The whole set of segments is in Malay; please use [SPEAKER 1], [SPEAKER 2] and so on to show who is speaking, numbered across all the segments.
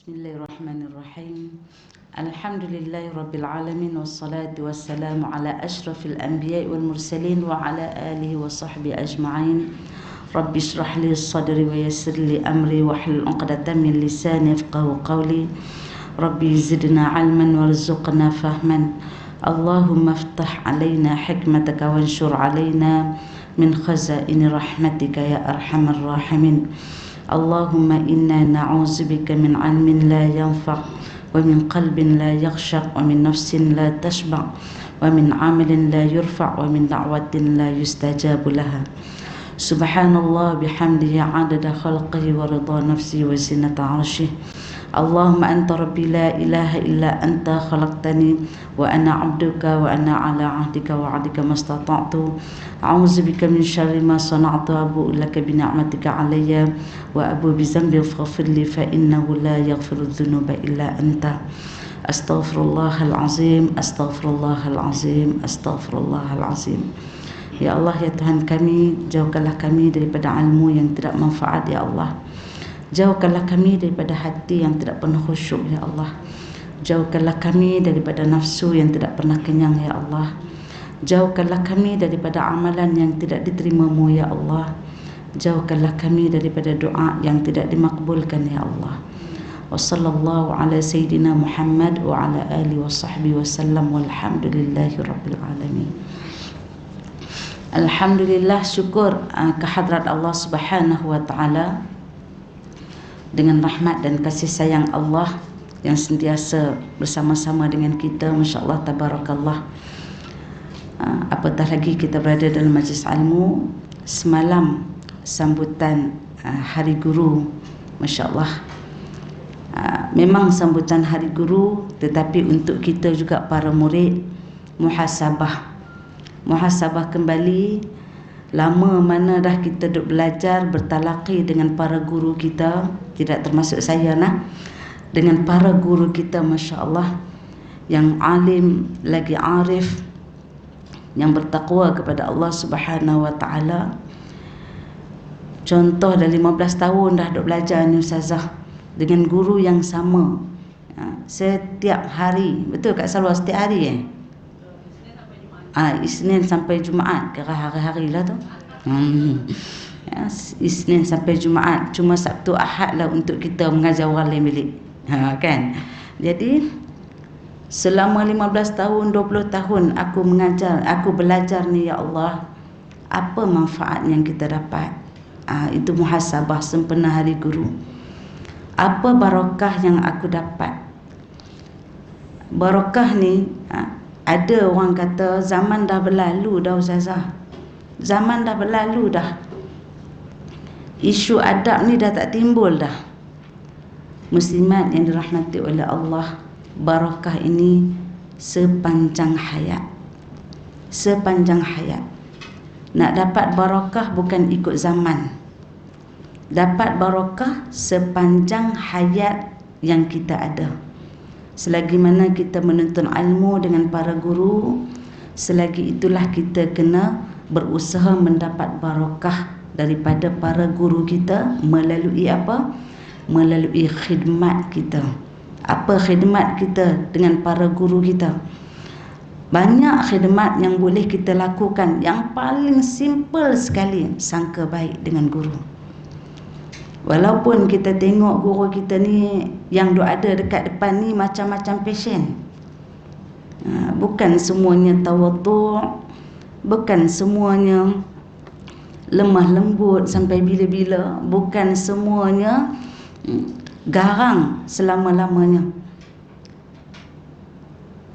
[SPEAKER 1] Bismillahirrahmanirrahim. Alhamdulillahirabbil wassalatu wassalamu ala asyrafil anbiya'i wal mursalin wa ala alihi wa sahbihi ajma'in. Rabbi shrah li sadri wa yassir li amri wa hlul 'uqdatam min lisani yafqahu qawli. Rabbi zidna 'ilman warzuqna fahman. Allahumma iftah 'alaina hikmataka wanshur 'alaina min khazaini rahmatika ya arhamar rahimin. Allahumma inna na'udzubika min 'ilmin la yanfa' wa min qalbin la yakhsha' wa min nafsin la tashba' wa min 'amalin la yurfa' wa min da'watin la yustajabu laha. Subhanallah bihamdihi 'adada khalqihi wa ridha nafsi wa zinata 'arshih. Allahumma anta rabbi la ilaha illa anta khalaqtani wa ana 'abduka wa ana 'ala 'ahdika wa 'adika mastata'tu. A'udzubika min syarri ma sana'tu abu'u laka bi ni'matika 'alayya wa abu bi dhanbi faghfir li fa innahu la yaghfiru dhunuba illa anta. Astaghfirullahal azim, astaghfirullahal azim, astaghfirullahal azim. Ya Allah, ya Tuhan kami, jauhkanlah kami daripada ilmu yang tidak manfaat ya Allah. Jauhkanlah kami daripada hati yang tidak penuh khusyuk ya Allah. Jauhkanlah kami daripada nafsu yang tidak pernah kenyang ya Allah. Jauhkanlah kami daripada amalan yang tidak diterima-Mu ya Allah. Jauhkanlah kami daripada doa yang tidak dimakbulkan ya Allah. Wa sallallahu ala sayyidina Muhammad wa ala alihi wa sahbihi wasallam walhamdulillahi rabbil alamin. Alhamdulillah, syukur kehadrat Allah Subhanahu wa taala dengan rahmat dan kasih sayang Allah yang sentiasa bersama-sama dengan kita, masya-Allah tabarakallah. Apatah lagi kita berada dalam majlis ilmu semalam sambutan Hari Guru, masya-Allah. Memang sambutan Hari Guru, tetapi untuk kita juga para murid muhasabah kembali. Lama mana dah kita duk belajar bertalaqi dengan para guru kita, tidak termasuk saya nah, dengan para guru kita, masya-Allah, yang alim lagi arif, yang bertakwa kepada Allah Subhanahu wa taala. Contoh dah 15 tahun dah duk belajar ni ustazah dengan guru yang sama. Setiap hari, betul Kak Salwa, setiap hari Isnin sampai Jumaat, kira hari-hari lah tu. Isnin sampai Jumaat, cuma Sabtu Ahad lah untuk kita mengajar orang lain bilik. Kan? Jadi selama 15 tahun, 20 tahun aku mengajar, aku belajar ni ya Allah, apa manfaat yang kita dapat? Itu muhasabah sempena Hari Guru. Apa barakah yang aku dapat? Barakah ni, ada orang kata zaman dah berlalu dah ustazah. Zaman dah berlalu dah. Isu adab ni dah tak timbul dah. Muslimat yang dirahmati oleh Allah, barakah ini sepanjang hayat. Sepanjang hayat. Nak dapat barakah bukan ikut zaman. Dapat barakah sepanjang hayat yang kita ada. Selagi mana kita menuntut ilmu dengan para guru, selagi itulah kita kena berusaha mendapat barakah daripada para guru kita melalui apa? Melalui khidmat kita. Apa khidmat kita dengan para guru kita? Banyak khidmat yang boleh kita lakukan. Yang paling simple sekali, sangka baik dengan guru. Walaupun kita tengok guru kita ni yang ada dekat depan ni macam-macam pasien. Bukan semuanya tawadhu', bukan semuanya lemah lembut sampai bila-bila, bukan semuanya garang selama-lamanya.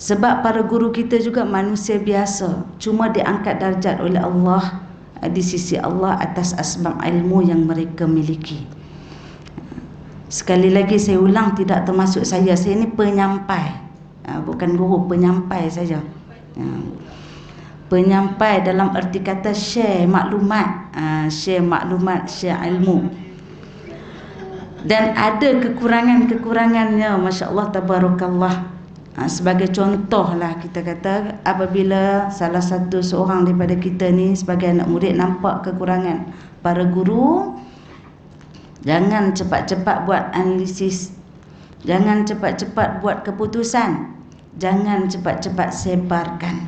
[SPEAKER 1] Sebab para guru kita juga manusia biasa, cuma diangkat darjat oleh Allah di sisi Allah atas asbab ilmu yang mereka miliki. Sekali lagi saya ulang, tidak termasuk saya ni penyampai, bukan guru, penyampai saja. Penyampai dalam erti kata share maklumat, share ilmu. Dan ada kekurangannya, masya-Allah tabarakallah. Sebagai contoh lah kita kata, apabila salah satu seorang daripada kita ni sebagai anak murid nampak kekurangan para guru, jangan cepat-cepat buat analisis. Jangan cepat-cepat buat keputusan. Jangan cepat-cepat sebarkan.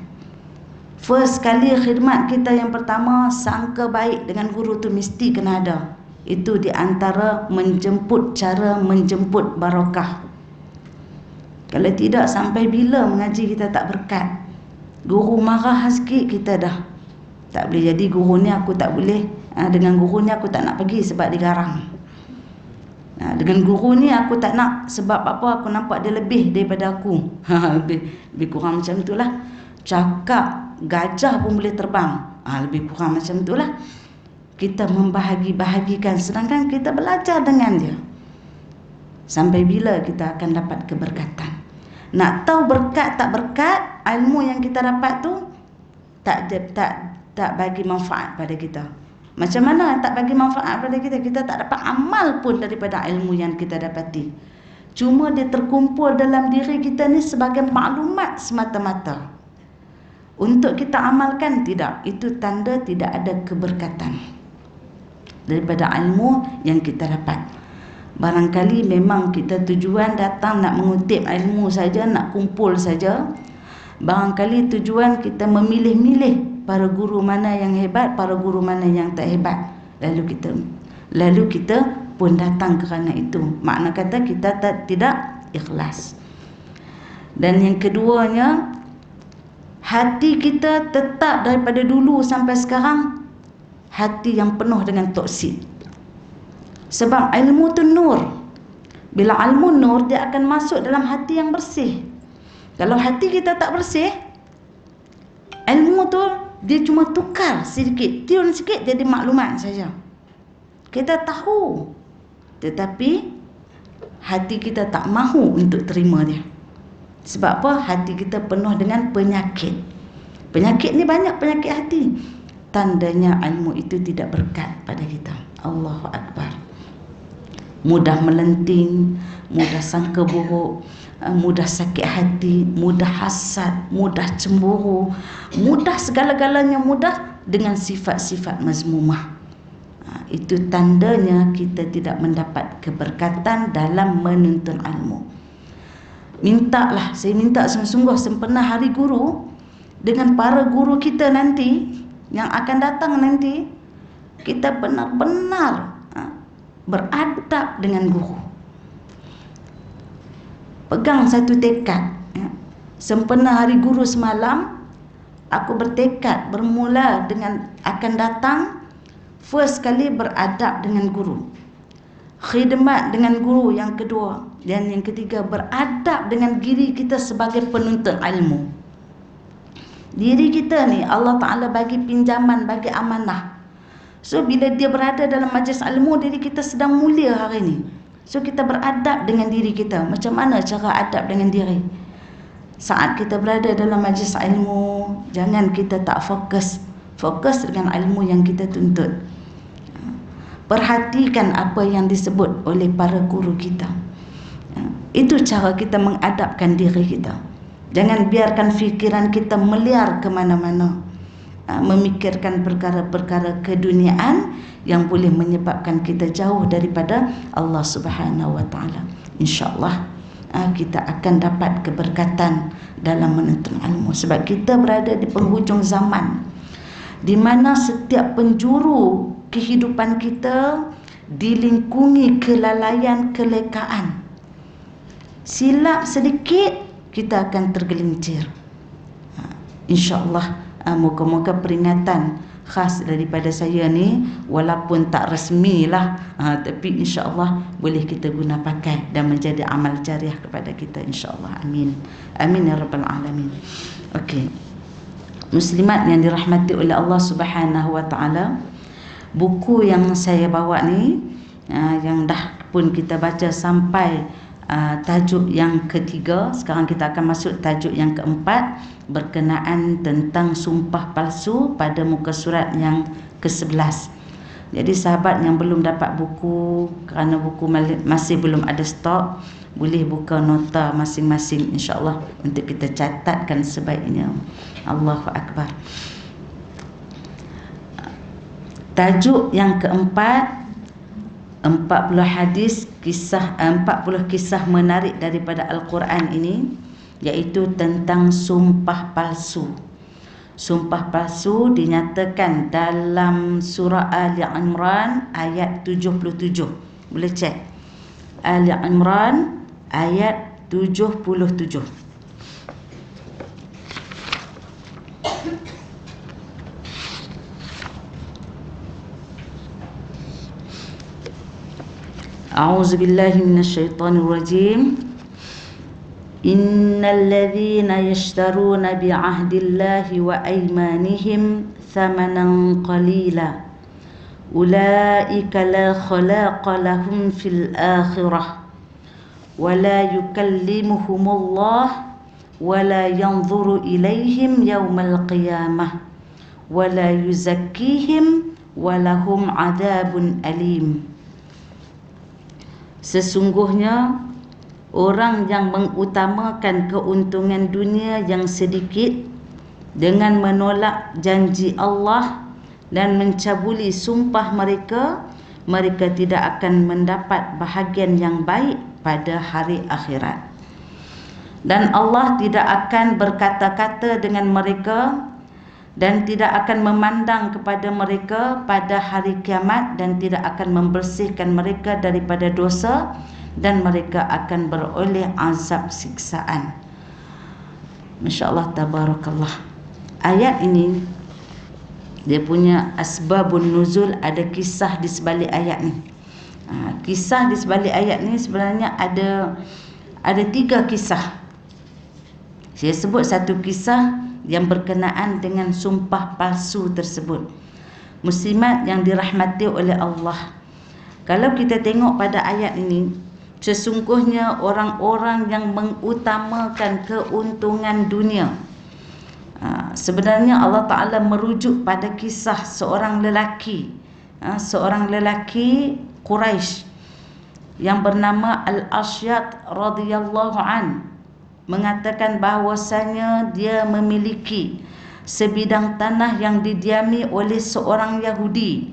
[SPEAKER 1] First kali khidmat kita yang pertama, sangka baik dengan guru tu mesti kena ada. Itu di antara cara menjemput barakah. Kalau tidak, sampai bila mengaji kita tak berkat? Guru marah sikit kita dah tak boleh jadi guru ni, aku tak boleh. Dengan guru ni aku tak nak pergi sebab dia garang. Dengan guru ni aku tak nak sebab apa, aku nampak dia lebih daripada aku. Lebih kurang macam tu lah. Cakap gajah pun boleh terbang, lebih kurang macam tu lah. Kita membahagi-bahagikan, sedangkan kita belajar dengan dia. Sampai bila kita akan dapat keberkatan? Nak tahu berkat tak berkat, ilmu yang kita dapat tu tak bagi manfaat pada kita. Macam mana tak bagi manfaat pada kita? Kita tak dapat amal pun daripada ilmu yang kita dapati. Cuma dia terkumpul dalam diri kita ni sebagai maklumat semata-mata. Untuk kita amalkan, tidak. Itu tanda tidak ada keberkatan daripada ilmu yang kita dapat. Barangkali memang kita tujuan datang nak mengutip ilmu saja, nak kumpul saja. Barangkali tujuan kita memilih-milih para guru mana yang hebat, para guru mana yang tak hebat. Lalu kita pun datang kerana itu. Makna kata kita tidak ikhlas. Dan yang keduanya, hati kita tetap daripada dulu sampai sekarang hati yang penuh dengan toksik. Sebab ilmu tu nur. Bila ilmu nur, dia akan masuk dalam hati yang bersih. Kalau hati kita tak bersih, ilmu tu dia cuma tukar sedikit, tiun sikit jadi maklumat saja. Kita tahu, tetapi hati kita tak mahu untuk terima dia. Sebab apa? Hati kita penuh dengan penyakit. Penyakit ni banyak, penyakit hati. Tandanya ilmu itu tidak berkat pada kita. Allahu Akbar. Mudah melenting, mudah sangka buruk, mudah sakit hati, mudah hasad, mudah cemburu, mudah segala-galanya mudah dengan sifat-sifat mazmumah. Itu tandanya kita tidak mendapat keberkatan dalam menuntut ilmu. Mintalah, saya minta sungguh-sungguh sempena hari guru dengan para guru kita nanti yang akan datang nanti, kita benar-benar beradab dengan guru. Pegang satu tekad. Sempena hari guru semalam, aku bertekad bermula dengan akan datang first kali beradab dengan guru, khidmat dengan guru yang kedua, dan yang ketiga beradab dengan diri kita sebagai penuntut ilmu. Diri kita ni Allah Ta'ala bagi pinjaman, bagi amanah. So bila dia berada dalam majlis ilmu, diri kita sedang mulia hari ni. So kita beradab dengan diri kita. Macam mana cara adab dengan diri? Saat kita berada dalam majlis ilmu, jangan kita tak fokus dengan ilmu yang kita tuntut. Perhatikan apa yang disebut oleh para guru kita. Itu cara kita mengadabkan diri kita. Jangan biarkan fikiran kita meliar ke mana-mana, memikirkan perkara-perkara keduniaan yang boleh menyebabkan kita jauh daripada Allah Subhanahu wa taala. Insya-Allah kita akan dapat keberkatan dalam menuntut ilmu, sebab kita berada di penghujung zaman di mana setiap penjuru kehidupan kita dilingkungi kelalaian, kelekaan. Silap sedikit kita akan tergelincir. Insya-Allah, moga-moga peringatan khas daripada saya ni, walaupun tak resmi lah, tapi insya-Allah boleh kita guna pakai dan menjadi amal jariah kepada kita, insya-Allah. Amin. Amin ya rabbal alamin. Okey. Muslimat yang dirahmati oleh Allah Subhanahu wa taala, buku yang saya bawa ni, yang dah pun kita baca sampai tajuk yang ketiga. Sekarang kita akan masuk tajuk yang keempat, berkenaan tentang sumpah palsu pada muka surat yang ke-11. Jadi sahabat yang belum dapat buku, kerana buku masih belum ada stok, boleh buka nota masing-masing, insya-Allah, untuk kita catatkan sebaiknya. Allahu Akbar. Tajuk yang keempat, 40 hadis kisah 40 kisah menarik daripada Al-Quran ini, iaitu tentang sumpah palsu. Sumpah palsu dinyatakan dalam surah Ali Imran ayat 77. Boleh cek. Ali Imran ayat 77. A'udzu billahi minasyaitonir rajim. Innal ladzina yashtaruna bi'ahdillahi wa aymanihim thamanan qalila ulaika la khalaqa lahum fil akhirah wa la yukallimuhumullah wa la yanzuru ilaihim yawmal qiyamah wa la yuzakkihim wa lahum adabun alim. Sesungguhnya orang yang mengutamakan keuntungan dunia yang sedikit dengan menolak janji Allah dan mencabuli sumpah mereka, mereka tidak akan mendapat bahagian yang baik pada hari akhirat. Dan Allah tidak akan berkata-kata dengan mereka dan tidak akan memandang kepada mereka pada hari kiamat dan tidak akan membersihkan mereka daripada dosa, dan mereka akan beroleh azab siksaan. Masya Allah, tabarakallah. Ayat ini dia punya asbabun nuzul, ada kisah di sebalik ayat ni. Kisah di sebalik ayat ni sebenarnya ada 3 kisah. Saya sebut satu kisah yang berkenaan dengan sumpah palsu tersebut. Muslimat yang dirahmati oleh Allah, kalau kita tengok pada ayat ini, sesungguhnya orang-orang yang mengutamakan keuntungan dunia, sebenarnya Allah Ta'ala merujuk pada kisah seorang lelaki Quraisy yang bernama Al-Ashyad radhiyallahu an, mengatakan bahawasanya dia memiliki sebidang tanah yang didiami oleh seorang Yahudi.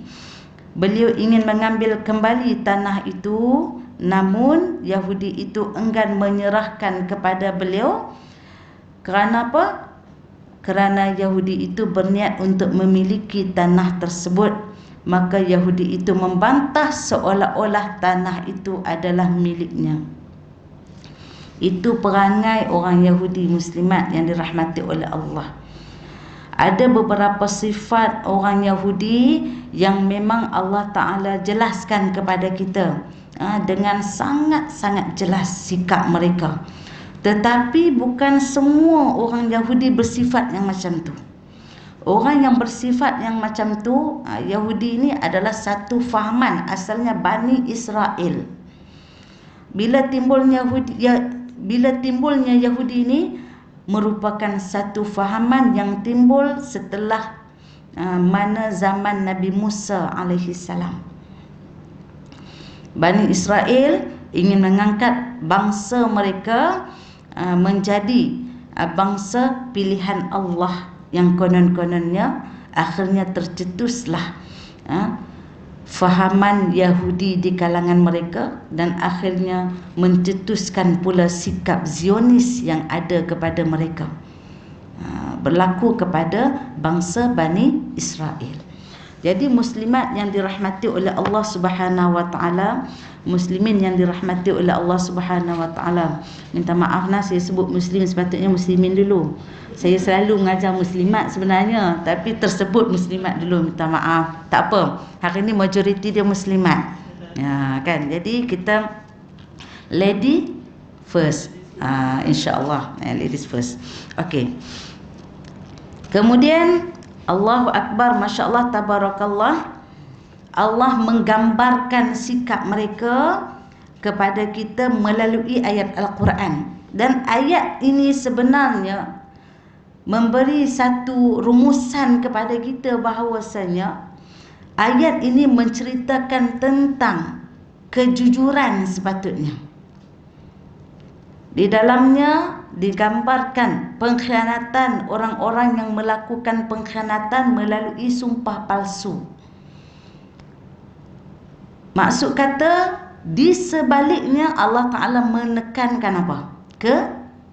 [SPEAKER 1] Beliau ingin mengambil kembali tanah itu, namun Yahudi itu enggan menyerahkan kepada beliau. Kerana apa? Kerana Yahudi itu berniat untuk memiliki tanah tersebut. Maka Yahudi itu membantah seolah-olah tanah itu adalah miliknya. Itu perangai orang Yahudi muslimat yang dirahmati oleh Allah. Ada beberapa sifat orang Yahudi yang memang Allah Ta'ala jelaskan kepada kita dengan sangat-sangat jelas sikap mereka. Tetapi bukan semua orang Yahudi bersifat yang macam tu. Orang yang bersifat yang macam tu, Yahudi ini adalah satu fahaman, asalnya Bani Israel. Bila timbulnya Yahudi ini merupakan satu fahaman yang timbul setelah mana zaman Nabi Musa alaihi salam. Bani Israel ingin mengangkat bangsa mereka menjadi bangsa pilihan Allah, yang konon-kononnya akhirnya tercetuslah fahaman Yahudi di kalangan mereka, dan akhirnya mencetuskan pula sikap Zionis yang ada kepada mereka, berlaku kepada bangsa Bani Israel. Jadi muslimat yang dirahmati oleh Allah Subhanahu wa taala, muslimin yang dirahmati oleh Allah Subhanahu wa taala. Minta maaf saya sebut muslim, sepatutnya muslimin dulu. Saya selalu mengajar muslimat sebenarnya, tapi tersebut muslimat dulu, minta maaf. Tak apa. Hari ini majoriti dia muslimat. Ya, kan? Jadi kita lady first. Insya-Allah, ladies first. Okey. Kemudian Allahu Akbar, masya-Allah, tabarakallah. Allah menggambarkan sikap mereka kepada kita melalui ayat Al-Quran. Dan ayat ini sebenarnya memberi satu rumusan kepada kita bahawasanya ayat ini menceritakan tentang kejujuran sepatutnya. Di dalamnya digambarkan pengkhianatan orang-orang yang melakukan pengkhianatan melalui sumpah palsu. Maksud kata di sebaliknya Allah Ta'ala menekankan apa?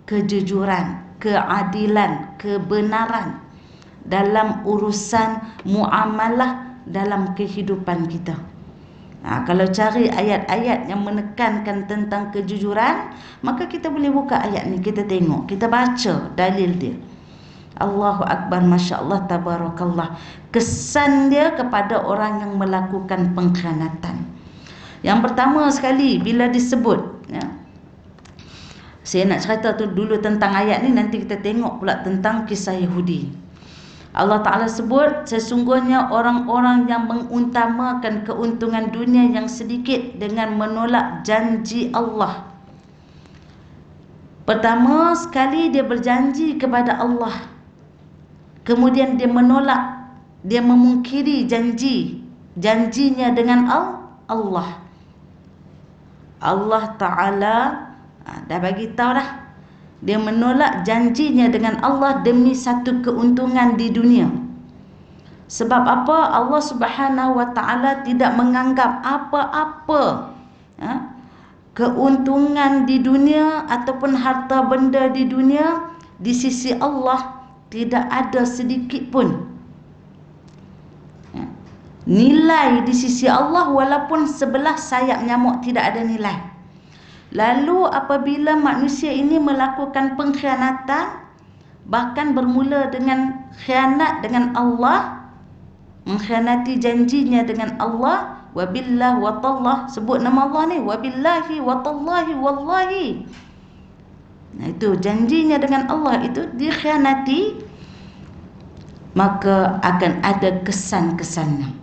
[SPEAKER 1] Kejujuran, keadilan, kebenaran dalam urusan muamalah dalam kehidupan kita. Kalau cari ayat-ayat yang menekankan tentang kejujuran, maka kita boleh buka ayat ni, kita tengok, kita baca dalil dia. Allahu Akbar, Masya Allah, Tabarakallah. Kesan dia kepada orang yang melakukan pengkhianatan. Yang pertama sekali bila disebut, saya nak cerita tu dulu tentang ayat ni, nanti kita tengok pula tentang kisah Yahudi. Allah Ta'ala sebut, sesungguhnya orang-orang yang mengutamakan keuntungan dunia yang sedikit dengan menolak janji Allah. Pertama sekali dia berjanji kepada Allah, kemudian dia menolak, dia memungkiri janjinya dengan Allah. Allah Ta'ala dah bagi tahu dah, dia menolak janjinya dengan Allah demi satu keuntungan di dunia. Sebab apa? Allah Subhanahu wa Ta'ala tidak menganggap apa-apa keuntungan di dunia ataupun harta benda di dunia di sisi Allah tidak ada sedikit pun nilai di sisi Allah, walaupun sebelah sayap nyamuk tidak ada nilai. Lalu apabila manusia ini melakukan pengkhianatan, bahkan bermula dengan khianat dengan Allah, mengkhianati janjinya dengan Allah, wabillah wa tallah, sebut nama Allah ni, wabillahi wa tallahi wallahi. Itu janjinya dengan Allah itu dikhianati, maka akan ada kesan-kesannya.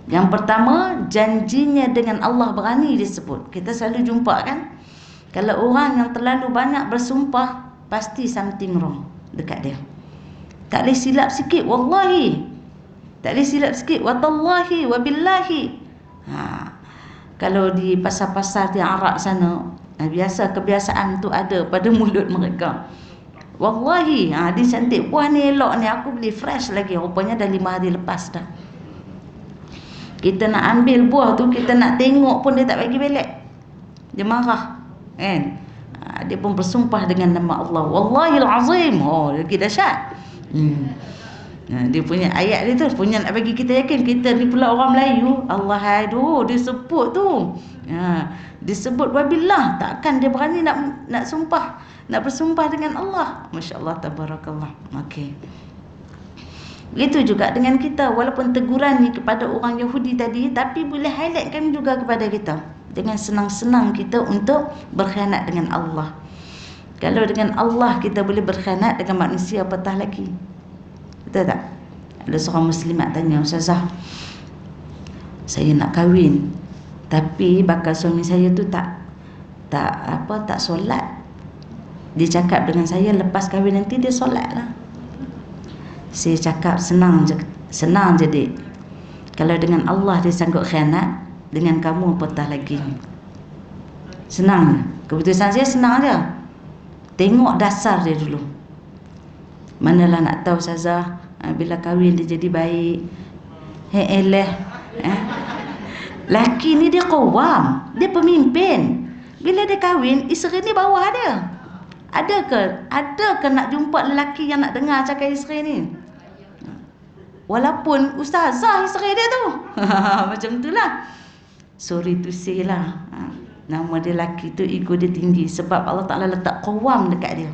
[SPEAKER 1] Yang pertama, janjinya dengan Allah berani disebut. Kita selalu jumpa kan, kalau orang yang terlalu banyak bersumpah, pasti something wrong dekat dia. Tak boleh silap sikit, wallahi. Tak boleh silap sikit, watallahi, wabillahi. Kalau di pasar-pasar di Arab sana, biasa kebiasaan tu ada pada mulut mereka. Wallahi, dia cantik, buah ni elok ni, aku beli fresh lagi. Rupanya dah 5 hari lepas dah. Kita nak ambil buah tu, kita nak tengok pun dia tak bagi balik. Dia marah kan. Dia pun bersumpah dengan nama Allah, Wallahil Azim. Lagi dahsyat. Dia punya ayat dia tu punya nak bagi kita yakin. Kita ni pula orang Melayu, Allah aduh, dia sebut tu. Disebut wabillah, takkan dia berani nak sumpah, nak bersumpah dengan Allah. Masya Allah, Tabarakallah. Okey. Begitu juga dengan kita, walaupun teguran ni kepada orang Yahudi tadi, tapi boleh highlightkan juga kepada kita. Dengan senang-senang kita untuk berkhianat dengan Allah. Kalau dengan Allah kita boleh berkhianat, dengan manusia apatah lagi. Betul tak? Ada seorang muslimat tanya, Ustazah, saya nak kahwin, tapi bakal suami saya tu tak solat. Dia cakap dengan saya, lepas kahwin nanti dia solat lah. Saya cakap, senang je dek. Kalau dengan Allah dia sanggup khianat, dengan kamu apatah lagi. Senang. Keputusan saya senang je. Tengok dasar dia dulu. Manalah nak tahu Ustazah, bila kahwin dia jadi baik. Laki ni dia qawam, dia pemimpin. Bila dia kahwin, isteri ni bawah dia. Adakah nak jumpa lelaki yang nak dengar cakap isteri ni? Walaupun ustazah isteri dia tu. Macam itulah. Sorry to say lah. Nama dia lelaki tu, ego dia tinggi. Sebab Allah Ta'ala letak qawam dekat dia,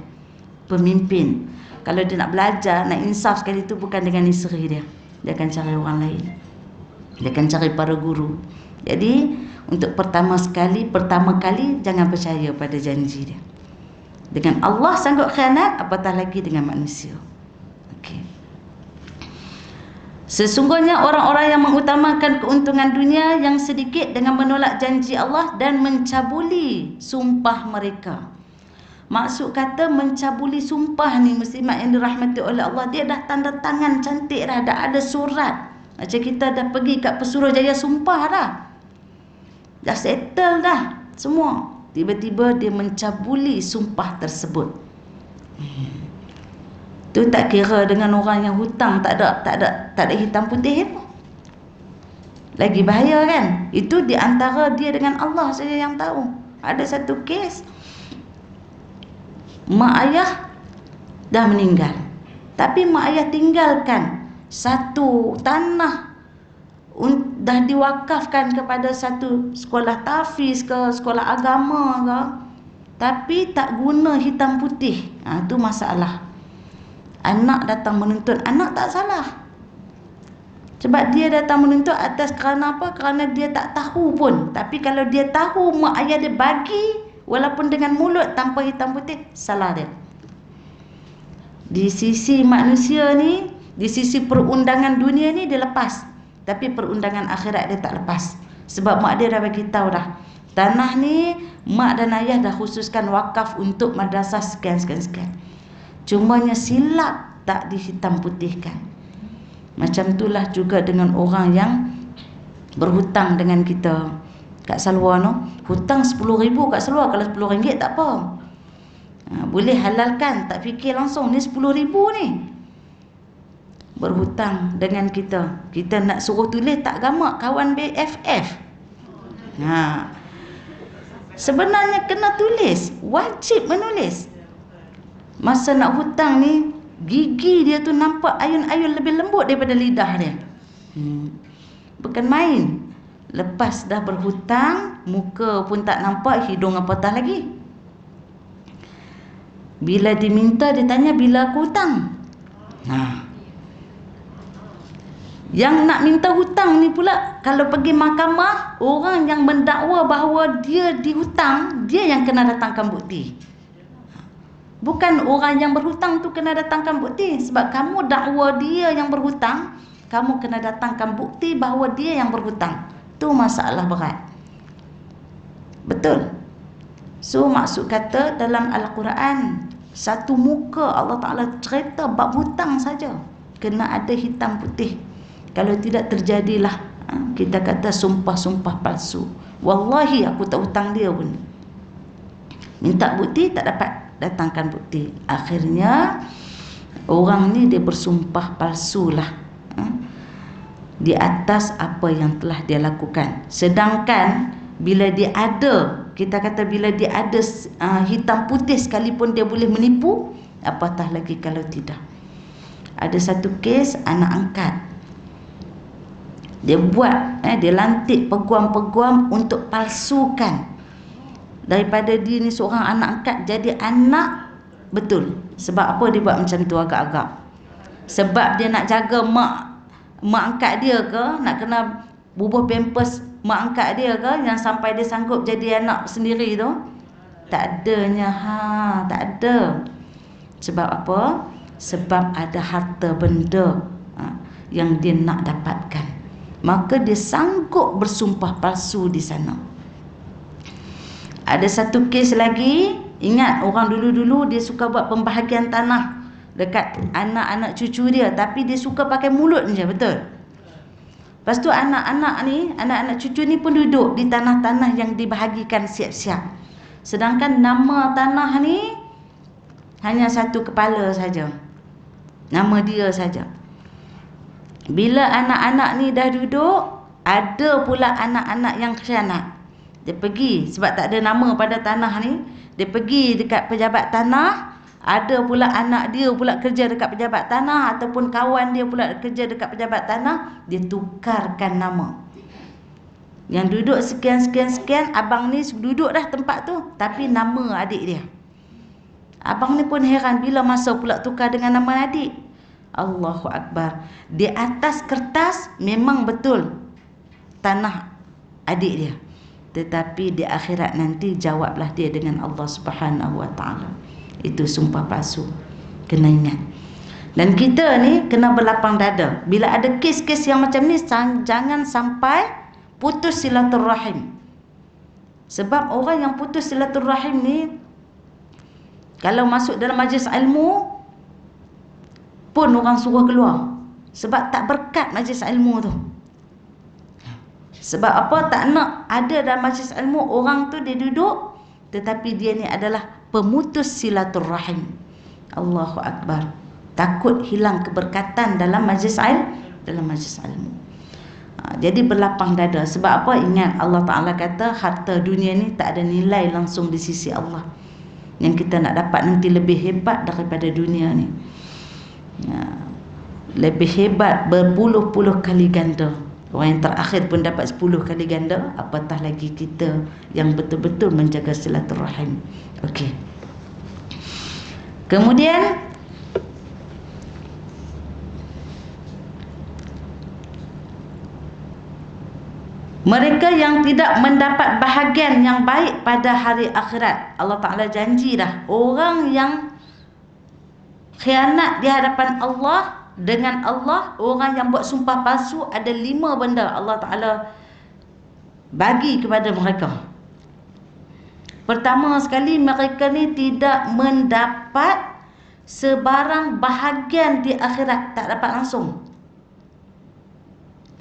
[SPEAKER 1] pemimpin. Kalau dia nak belajar, nak insaf sekali tu, bukan dengan isteri dia. Dia akan cari orang lain. Dia akan cari para guru. Jadi untuk pertama kali jangan percaya pada janji dia. Dengan Allah sanggup khianat, apatah lagi dengan manusia. Okey. Sesungguhnya orang-orang yang mengutamakan keuntungan dunia yang sedikit dengan menolak janji Allah dan mencabuli sumpah mereka. Maksud kata mencabuli sumpah ni, muslimat yang dirahmati oleh Allah, dia dah tanda tangan cantik dah, dah ada surat. Macam kita dah pergi kat Pesuruhjaya sumpah dah. Dah settle dah semua. Tiba-tiba dia mencabuli sumpah tersebut. Tu tak kira dengan orang yang hutang tak ada hitam putih apa. Lagi bahaya kan? Itu di antara dia dengan Allah saja yang tahu. Ada satu kes, mak ayah dah meninggal, tapi mak ayah tinggalkan satu tanah dah diwakafkan kepada satu sekolah tahfiz ke sekolah agama ke, tapi tak guna hitam putih. Itu masalah. Anak datang menuntut, anak tak salah. Sebab dia datang menuntut atas kerana apa? Kerana dia tak tahu pun. Tapi kalau dia tahu mak ayah dia bagi, walaupun dengan mulut tanpa hitam putih, salah dia. Di sisi manusia ni, di sisi perundangan dunia ni dia lepas, tapi perundangan akhirat dia tak lepas. Sebab mak dia dah bagi tahu dah, tanah ni mak dan ayah dah khususkan wakaf untuk madrasah sekian. Cumanya silap tak dihitam putihkan. Macam itulah juga dengan orang yang berhutang dengan kita. Kat Salwa no, hutang 10,000 kat Salwa, kalau RM10 tak apa. Boleh halalkan, tak fikir langsung ni 10,000 ni. Berhutang dengan kita. Kita nak suruh tulis tak gamak, kawan BFF. Sebenarnya kena tulis, wajib menulis. Masa nak hutang ni, gigi dia tu nampak ayun-ayun lebih lembut daripada lidah dia. Bukan main. Lepas dah berhutang, muka pun tak nampak, hidung apatah lagi. Bila diminta, dia tanya bila aku hutang. Yang nak minta hutang ni pula, kalau pergi mahkamah, orang yang mendakwa bahawa dia dihutang, dia yang kena datangkan bukti. Bukan orang yang berhutang tu kena datangkan bukti. Sebab kamu dakwa dia yang berhutang, kamu kena datangkan bukti bahawa dia yang berhutang. Tu masalah berat. Betul. So maksud kata dalam Al-Quran, satu muka Allah Ta'ala cerita bab hutang saja, kena ada hitam putih. Kalau tidak terjadilah kita kata sumpah-sumpah palsu. Wallahi aku tak hutang dia pun. Minta bukti tak dapat, datangkan bukti. Akhirnya orang ni dia bersumpah palsulah di atas apa yang telah dia lakukan. Sedangkan bila dia ada, kita kata bila dia ada hitam putih sekalipun dia boleh menipu, apatah lagi kalau tidak. Ada satu kes anak angkat, dia buat dia lantik peguam-peguam untuk palsukan daripada dia ni seorang anak angkat jadi anak betul. Sebab apa dia buat macam tu agak-agak? Sebab dia nak jaga mak angkat dia ke, nak kena bubuh pampers mak angkat dia ke, yang sampai dia sanggup jadi anak sendiri tu? Tak adanya. Tak ada. Sebab apa? Sebab ada harta benda yang dia nak dapatkan. Maka dia sanggup bersumpah palsu di sana. Ada satu kes lagi. Ingat orang dulu-dulu dia suka buat pembahagian tanah dekat anak-anak cucu dia, tapi dia suka pakai mulut je, betul? Lepas tu anak-anak cucu ni pun duduk di tanah-tanah yang dibahagikan siap-siap. Sedangkan nama tanah ni hanya satu kepala saja, nama dia saja. Bila anak-anak ni dah duduk, ada pula anak-anak yang khianat. Dia pergi, sebab tak ada nama pada tanah ni, dia pergi dekat pejabat tanah. Ada pula anak dia pula kerja dekat pejabat tanah, ataupun kawan dia pula kerja dekat pejabat tanah. Dia tukarkan nama. Yang duduk sekian, abang ni duduk dah tempat tu, tapi nama adik dia. Abang ni pun heran, bila masa pula tukar dengan nama adik. Allahu Akbar. Di atas kertas memang betul tanah adik dia, tetapi di akhirat nanti jawablah dia dengan Allah Subhanahu Wa Taala. Itu sumpah palsu. Kena ingat. Dan kita ni kena berlapang dada. Bila ada kes-kes yang macam ni, jangan sampai putus silaturahim. Sebab orang yang putus silaturahim ni, kalau masuk dalam majlis ilmu pun orang suruh keluar. Sebab tak berkat majlis ilmu tu. Sebab apa? Tak nak ada dalam majlis ilmu orang tu dia duduk, tetapi dia ni adalah pemutus silaturahim. Allahu Akbar. Takut hilang keberkatan dalam majlis ilmu. Jadi berlapang dada. Sebab apa? Ingat Allah Ta'ala kata harta dunia ni tak ada nilai langsung di sisi Allah. Yang kita nak dapat nanti lebih hebat daripada dunia ni. Lebih hebat berpuluh-puluh kali ganda. Orang yang terakhir pun dapat 10 kali ganda, apatah lagi kita yang betul-betul menjaga silaturahim. Okey. Kemudian mereka yang tidak mendapat bahagian yang baik pada hari akhirat, Allah Ta'ala janji dah, orang yang khianat di hadapan Allah, dengan Allah, orang yang buat sumpah palsu, ada 5 benda Allah Ta'ala bagi kepada mereka. Pertama sekali, mereka ni tidak mendapat sebarang bahagian di akhirat, tak dapat langsung.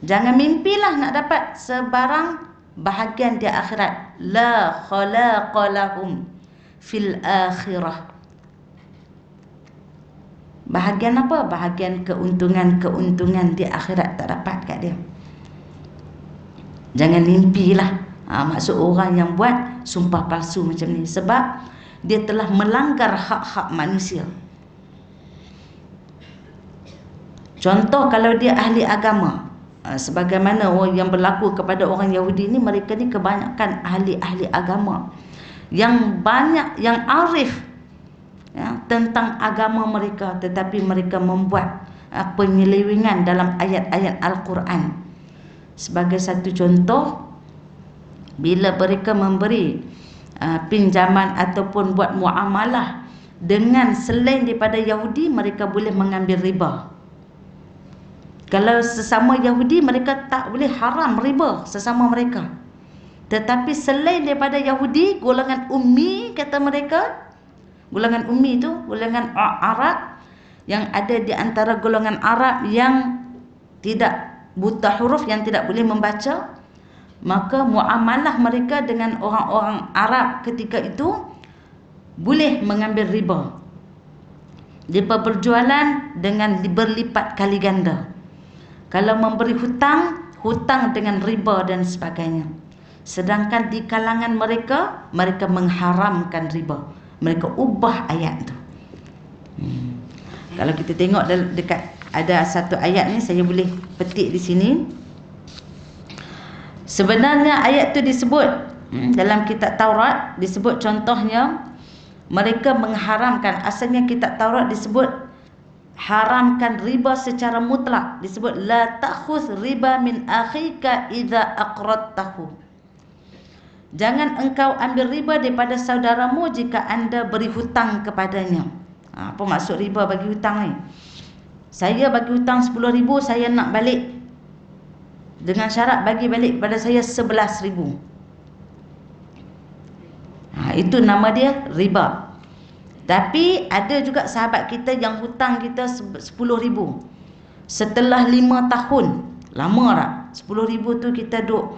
[SPEAKER 1] Jangan mimpilah nak dapat sebarang bahagian di akhirat. La khalaqa lahum fil akhirah. Bahagian apa? Bahagian keuntungan di akhirat tak dapat kat dia. Jangan mimpilah. Maksud orang yang buat sumpah palsu macam ni, sebab dia telah melanggar hak-hak manusia. Contoh, kalau dia ahli agama, sebagaimana yang berlaku kepada orang Yahudi ni, mereka ni kebanyakan ahli-ahli agama yang banyak, yang arif tentang agama mereka, tetapi mereka membuat penyelewengan dalam ayat-ayat Al-Quran. Sebagai satu contoh, bila mereka memberi pinjaman ataupun buat muamalah dengan selain daripada Yahudi, mereka boleh mengambil riba. Kalau sesama Yahudi, mereka tak boleh haram riba sesama mereka. Tetapi selain daripada Yahudi, golongan ummi, kata mereka, golongan ummi itu golongan Arab, yang ada di antara golongan Arab yang tidak buta huruf, yang tidak boleh membaca, maka muamalah mereka dengan orang-orang Arab ketika itu boleh mengambil riba. Mereka berjualan dengan berlipat kali ganda. Kalau memberi hutang, hutang dengan riba dan sebagainya. Sedangkan di kalangan mereka, mereka mengharamkan riba. Mereka ubah ayat tu. Kalau kita tengok dekat, ada satu ayat ni, saya boleh petik di sini. Sebenarnya ayat tu disebut dalam kitab Taurat, disebut contohnya mereka mengharamkan. Asalnya kitab Taurat disebut haramkan riba secara mutlak. Disebut la ta'khudh riba min akhika idza aqradtahu. Jangan engkau ambil riba daripada saudaramu jika anda beri hutang kepadanya. Apa maksud riba bagi hutang ni? Saya bagi hutang 10,000, saya nak balik, dengan syarat bagi balik kepada saya 11,000. Itu nama dia riba. Tapi ada juga sahabat kita yang hutang kita 10,000. Setelah 5 tahun, lama tak? 10,000 tu kita duk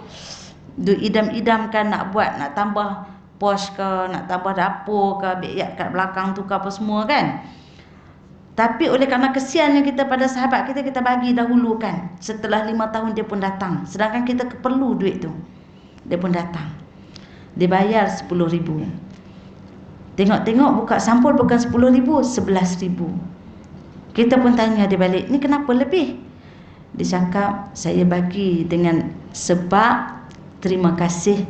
[SPEAKER 1] idam-idamkan nak buat, nak tambah pos ke, nak tambah dapur ke, biak kat belakang tu ke, apa semua kan. Tapi oleh kerana kesiannya kita pada sahabat kita, kita bagi dahulu kan. Setelah 5 tahun dia pun datang. Sedangkan kita perlu duit tu. Dia pun datang. Dia bayar 10,000. Tengok-tengok buka sampul bukan 10,000, 11,000. Kita pun tanya dia balik, ni kenapa lebih? Dia cakap, saya bagi dengan sebab terima kasih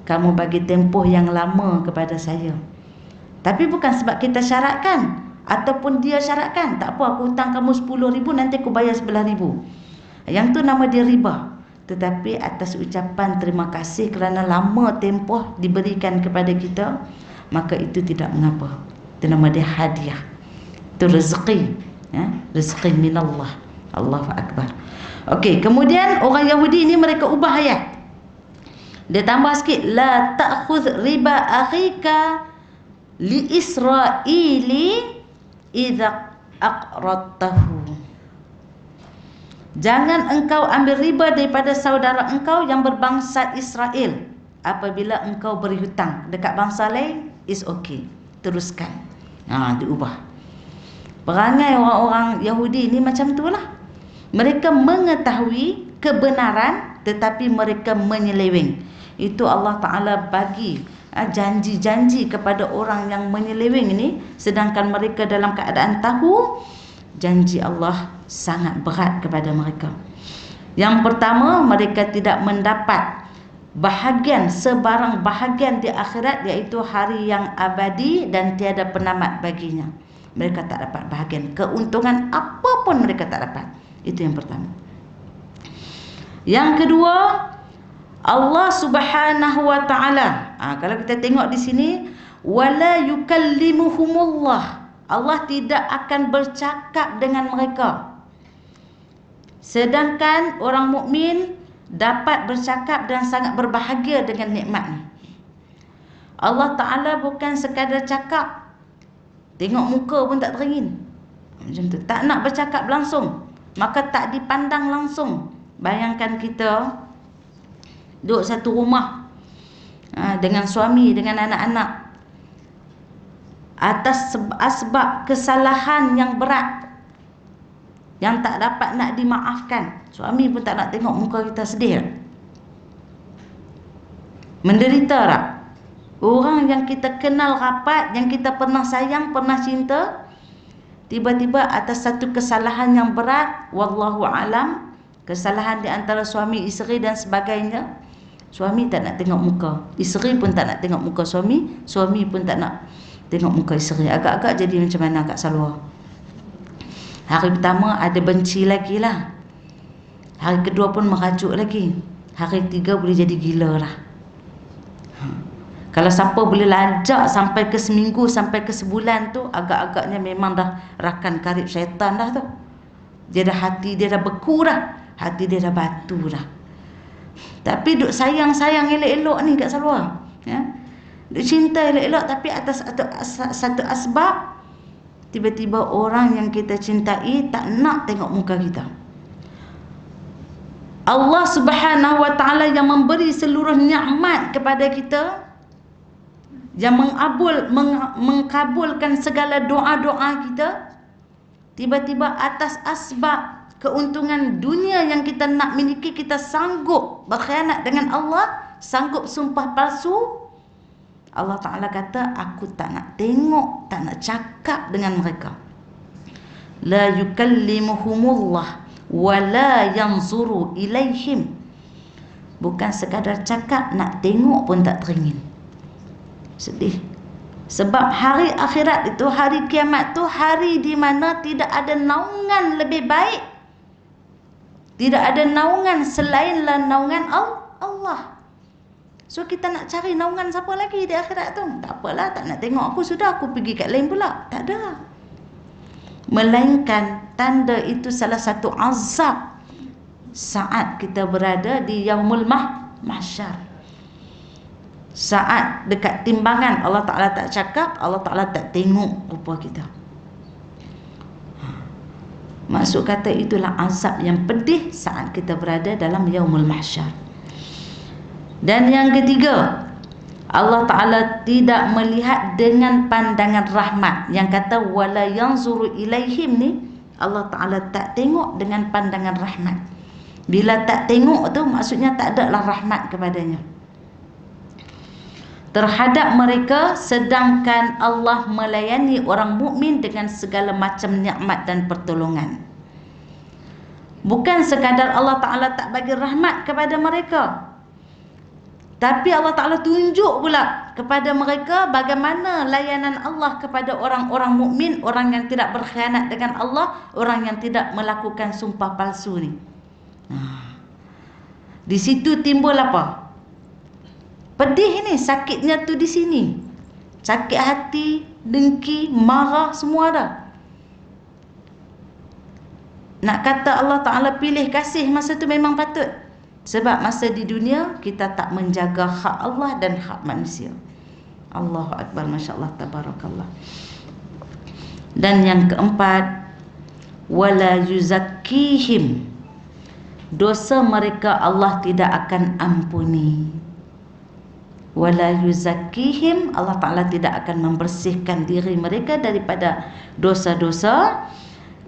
[SPEAKER 1] kamu bagi tempoh yang lama kepada saya. Tapi bukan sebab kita syaratkan ataupun dia syaratkan. Tak apa, aku hutang kamu 10,000, nanti aku bayar 11,000. Yang tu nama dia riba. Tetapi atas ucapan terima kasih kerana lama tempoh diberikan kepada kita, maka itu tidak mengapa. Itu nama dia hadiah. Itu rezeki, rezeki minallah. Allahu Akbar. Okey, kemudian orang Yahudi ni mereka ubah ayat. Dia tambah sikit, la ta'khudh riba akhika li Israili idza aqradtahu. Jangan engkau ambil riba daripada saudara engkau yang berbangsa Israel apabila engkau beri hutang. Dekat bangsa lain is okay, teruskan. Diubah. Perangai orang-orang Yahudi ni macam itulah. Mereka mengetahui kebenaran tetapi mereka menyeleweng. Itu Allah Ta'ala bagi janji-janji kepada orang yang menyeleweng ini, sedangkan mereka dalam keadaan tahu janji Allah sangat berat kepada mereka. Yang pertama, mereka tidak mendapat bahagian, sebarang bahagian di akhirat, iaitu hari yang abadi dan tiada penamat baginya. Mereka tak dapat bahagian, keuntungan apapun mereka tak dapat. Itu yang pertama. Yang kedua, Allah Subhanahu wa taala, kalau kita tengok di sini, wala yukallimuhumullah, Allah tidak akan bercakap dengan mereka. Sedangkan orang mukmin dapat bercakap dan sangat berbahagia dengan nikmat ni. Allah Ta'ala bukan sekadar cakap, tengok muka pun tak teringin, macam tu, tak nak bercakap langsung, maka tak dipandang langsung. Bayangkan kita duduk satu rumah dengan suami, dengan anak-anak, atas asbab kesalahan yang berat yang tak dapat nak dimaafkan, suami pun tak nak tengok muka kita sedih tak? Menderita tak? Orang yang kita kenal rapat, yang kita pernah sayang, pernah cinta, tiba-tiba atas satu kesalahan yang berat, wallahu alam, kesalahan di antara suami isteri dan sebagainya, suami tak nak tengok muka, isteri pun tak nak tengok muka suami, suami pun tak nak tengok muka isteri. Agak-agak jadi macam mana Kak Salwa? Hari pertama ada benci lagi lah, hari kedua pun merajuk lagi, hari ketiga boleh jadi gila lah. Kalau siapa boleh lajak sampai ke seminggu, sampai ke sebulan tu, agak-agaknya memang dah rakan karib syaitan dah tu. Dia dah, hati dia dah beku dah, hati dia dah batu dah. Tapi duk sayang-sayang elok-elok ni Kak Salwa, duk cinta elok-elok, tapi atas satu asbab, tiba-tiba orang yang kita cintai tak nak tengok muka kita. Allah Subhanahu wa taala yang memberi seluruh nikmat kepada kita, yang mengkabulkan segala doa-doa kita, tiba-tiba atas asbab keuntungan dunia yang kita nak miliki, kita sanggup berkhianat dengan Allah, sanggup sumpah palsu. Allah Ta'ala kata, aku tak nak tengok, tak nak cakap dengan mereka. La yukallimuhumullah wa la yanzuru ilaihim. Bukan sekadar cakap, nak tengok pun tak teringin. Sedih. Sebab hari akhirat itu, hari kiamat tu, hari di mana tidak ada naungan lebih baik, tidak ada naungan selainlah naungan Allah. So kita nak cari naungan siapa lagi di akhirat tu? Tak apalah, tak nak tengok aku, sudah aku pergi kat lain pula. Tak ada. Melainkan tanda itu salah satu azab saat kita berada di yaumul mahsyar. Saat dekat timbangan, Allah Ta'ala tak cakap, Allah Ta'ala tak tengok rupa kita. Maksud kata itulah azab yang pedih saat kita berada dalam yaumul mahsyar. Dan yang ketiga, Allah Ta'ala tidak melihat dengan pandangan rahmat. Yang kata wala yanzuru ilaihim ni, Allah Ta'ala tak tengok dengan pandangan rahmat. Bila tak tengok tu, maksudnya tak ada lah rahmat kepadanya terhadap mereka, sedangkan Allah melayani orang mukmin dengan segala macam nikmat dan pertolongan. Bukan sekadar Allah Ta'ala tak bagi rahmat kepada mereka, tapi Allah Ta'ala tunjuk pula kepada mereka bagaimana layanan Allah kepada orang-orang mukmin, orang yang tidak berkhianat dengan Allah, orang yang tidak melakukan sumpah palsu ni. Di situ timbul apa? Pedih ni, sakitnya tu di sini. Sakit hati, dengki, marah, semua dah. Nak kata Allah Ta'ala pilih kasih masa tu memang patut. Sebab masa di dunia kita tak menjaga hak Allah dan hak manusia. Allahu Akbar, Masya Allah, Tabarakallah. Dan yang keempat, wala yuzakkihim. Dosa mereka Allah tidak akan ampuni. Wala yuzakkihim, Allah Ta'ala tidak akan membersihkan diri mereka daripada dosa-dosa.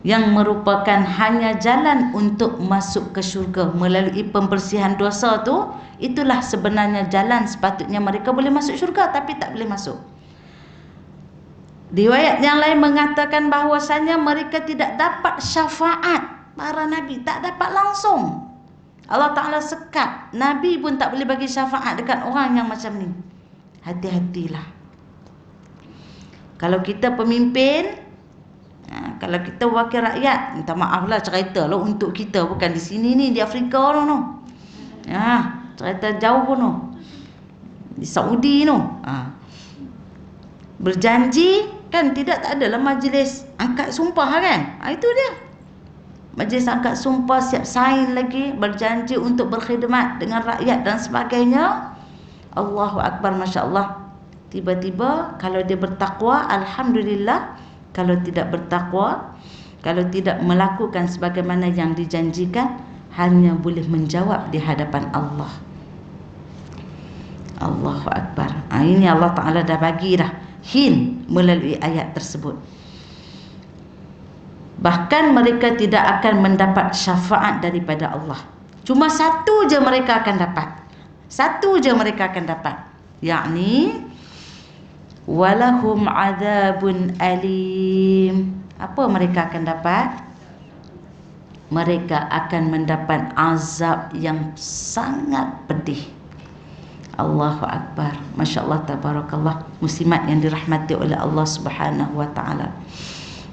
[SPEAKER 1] yang merupakan hanya jalan untuk masuk ke syurga melalui pembersihan dosa tu, itulah sebenarnya jalan sepatutnya mereka boleh masuk syurga, tapi tak boleh masuk. Riwayat yang lain mengatakan bahawasanya mereka tidak dapat syafaat para nabi, tak dapat langsung. Allah Ta'ala sekat, nabi pun tak boleh bagi syafaat dekat orang yang macam ni. Hati-hatilah. Kalau kita pemimpin, kalau kita wakil rakyat, minta maaf lah, cerita lah untuk kita, bukan di sini ni, di Afrika no. Cerita jauh no, di Saudi no. Berjanji kan, tidak, tak adalah majlis angkat sumpah kan. Itu dia, majlis angkat sumpah, siap sign lagi, berjanji untuk berkhidmat dengan rakyat dan sebagainya. Allahu Akbar, Masya Allah. Tiba-tiba kalau dia bertakwa, Alhamdulillah. Kalau tidak bertakwa, kalau tidak melakukan sebagaimana yang dijanjikan, hanya boleh menjawab di hadapan Allah. Allahu Akbar. Ini Allah Ta'ala dah bagi dah hin melalui ayat tersebut. Bahkan mereka tidak akan mendapat syafaat daripada Allah. Cuma satu je mereka akan dapat. Satu je mereka akan dapat. Yakni walahum azabun alim. Apa mereka akan dapat? Mereka akan mendapat azab yang sangat pedih. Allahu Akbar. Masya Allah, tabarakallah. Muslimat yang dirahmati oleh Allah Subhanahu wa ta'ala.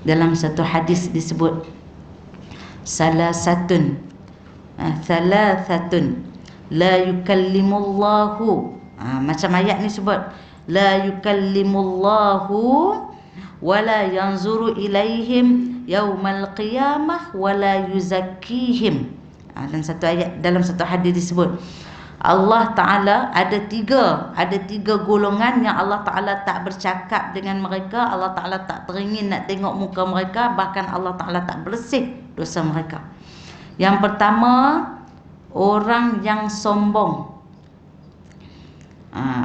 [SPEAKER 1] Dalam satu hadis disebut salasatun la yukallimullahu. Macam ayat ni sebut la yukallimullahu wala yanzuru ilaihim yaumal qiyamah wala yuzakkihim. Dalam satu hadis disebut Allah Ta'ala ada tiga golongan yang Allah Ta'ala tak bercakap dengan mereka. Allah Ta'ala tak teringin nak tengok muka mereka. Bahkan Allah Ta'ala tak bersih dosa mereka. Yang pertama, orang yang sombong.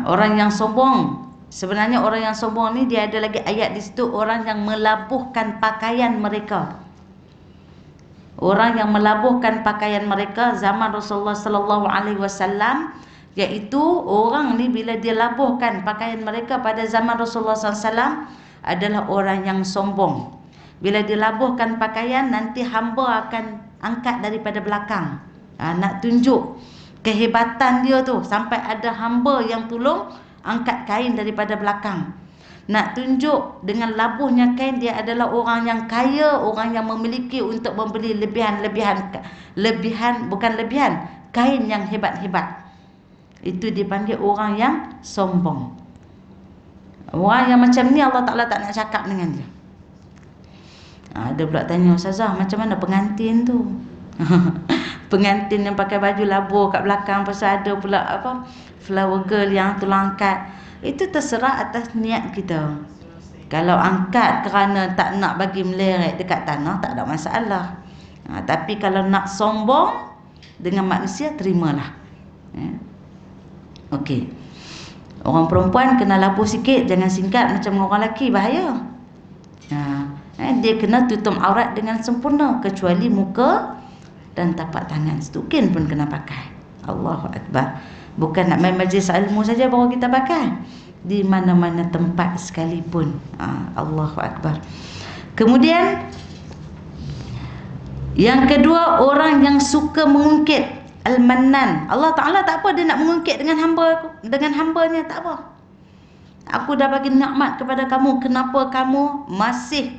[SPEAKER 1] Orang yang sombong, sebenarnya orang yang sombong ni, dia ada lagi ayat di situ, orang yang melabuhkan pakaian mereka. Orang yang melabuhkan pakaian mereka zaman Rasulullah sallallahu alaihi wasallam, iaitu orang ni bila dia labuhkan pakaian mereka pada zaman Rasulullah sallallahu alaihi wasallam adalah orang yang sombong. Bila dia labuhkan pakaian, nanti hamba akan angkat daripada belakang, nak tunjuk kehebatan dia tu, sampai ada hamba yang tolong angkat kain daripada belakang. Nak tunjuk dengan labuhnya kain, dia adalah orang yang kaya, orang yang memiliki untuk membeli kain yang hebat-hebat. Itu dipanggil orang yang sombong. Orang yang macam ni Allah Ta'ala tak nak cakap dengan dia. Ada pula tanya, Ustazah, macam mana pengantin tu? Pengantin yang pakai baju labuh kat belakang, pasal ada pula flower girl yang tolong angkat. Itu terserah atas niat kita. Kalau angkat kerana tak nak bagi meleret dekat tanah, tak ada masalah. Tapi kalau nak sombong dengan manusia, terimalah. Okey. Orang perempuan kena labuh sikit, jangan singkat macam orang lelaki, bahaya. Dia kena tutup aurat dengan sempurna, kecuali muka dan tapak tangan. Stukin pun kena pakai. Allahu Akbar. Bukan nak main majlis ilmu saja baru kita pakai, di mana-mana tempat sekalipun. Allahu Akbar. Kemudian yang kedua, orang yang suka mengungkit, al-mannan. Allah Ta'ala tak apa dia nak mengungkit dengan hambanya, tak apa. Aku dah bagi nikmat kepada kamu, kenapa kamu masih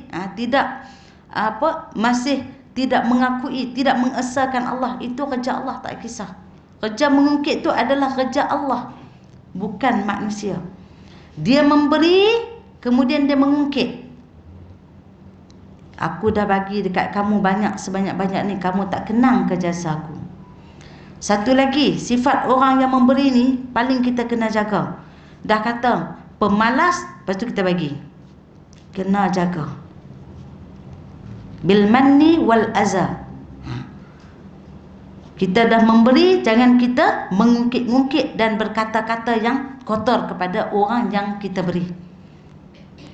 [SPEAKER 1] masih tidak mengakui, tidak mengesahkan Allah? Itu kerja Allah, tak kisah. Kerja mengungkit itu adalah kerja Allah, bukan manusia. Dia memberi, kemudian dia mengungkit. Aku dah bagi dekat kamu banyak, sebanyak-banyak ni, kamu tak kenang ke jasa aku. Satu lagi, sifat orang yang memberi ni paling kita kena jaga. Dah kata pemalas, lepas tu kita bagi, kena jaga. Bil manni wal aza. Kita dah memberi, jangan kita mengungkit-ungkit dan berkata-kata yang kotor kepada orang yang kita beri.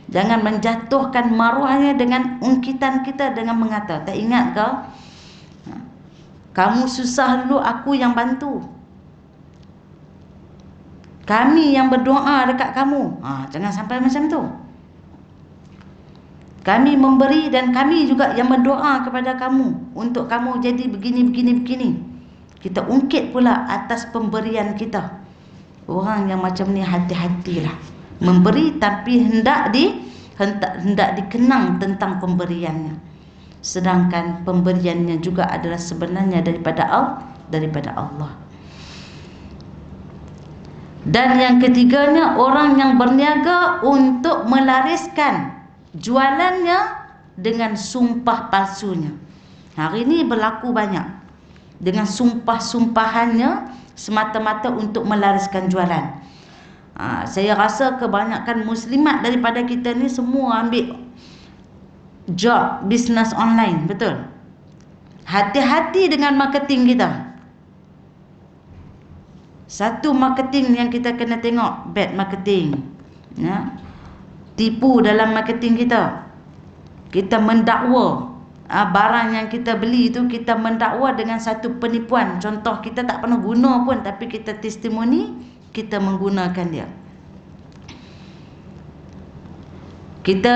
[SPEAKER 1] Jangan menjatuhkan maruahnya dengan ungkitan kita dengan mengata, tak ingat kau? Kamu susah dulu, aku yang bantu. Kami yang berdoa dekat kamu. Jangan sampai macam tu. Kami memberi dan kami juga yang berdoa kepada kamu untuk kamu jadi begini. Kita ungkit pula atas pemberian kita. Orang yang macam ni hati-hatilah. Memberi tapi hendak dikenang tentang pemberiannya. Sedangkan pemberiannya juga adalah sebenarnya daripada Allah. Dan yang ketiganya, orang yang berniaga untuk melariskan jualannya dengan sumpah palsunya. Hari ini berlaku banyak. Dengan sumpah-sumpahannya semata-mata untuk melariskan jualan. Saya rasa kebanyakan muslimat daripada kita ni semua ambil job bisnes online, betul? Hati-hati dengan marketing kita. Satu marketing yang kita kena tengok, bad marketing. Tipu dalam marketing kita. Kita mendakwa barang yang kita beli itu, kita mendakwa dengan satu penipuan. Contoh, kita tak pernah guna pun, tapi kita testimoni, kita menggunakan dia. Kita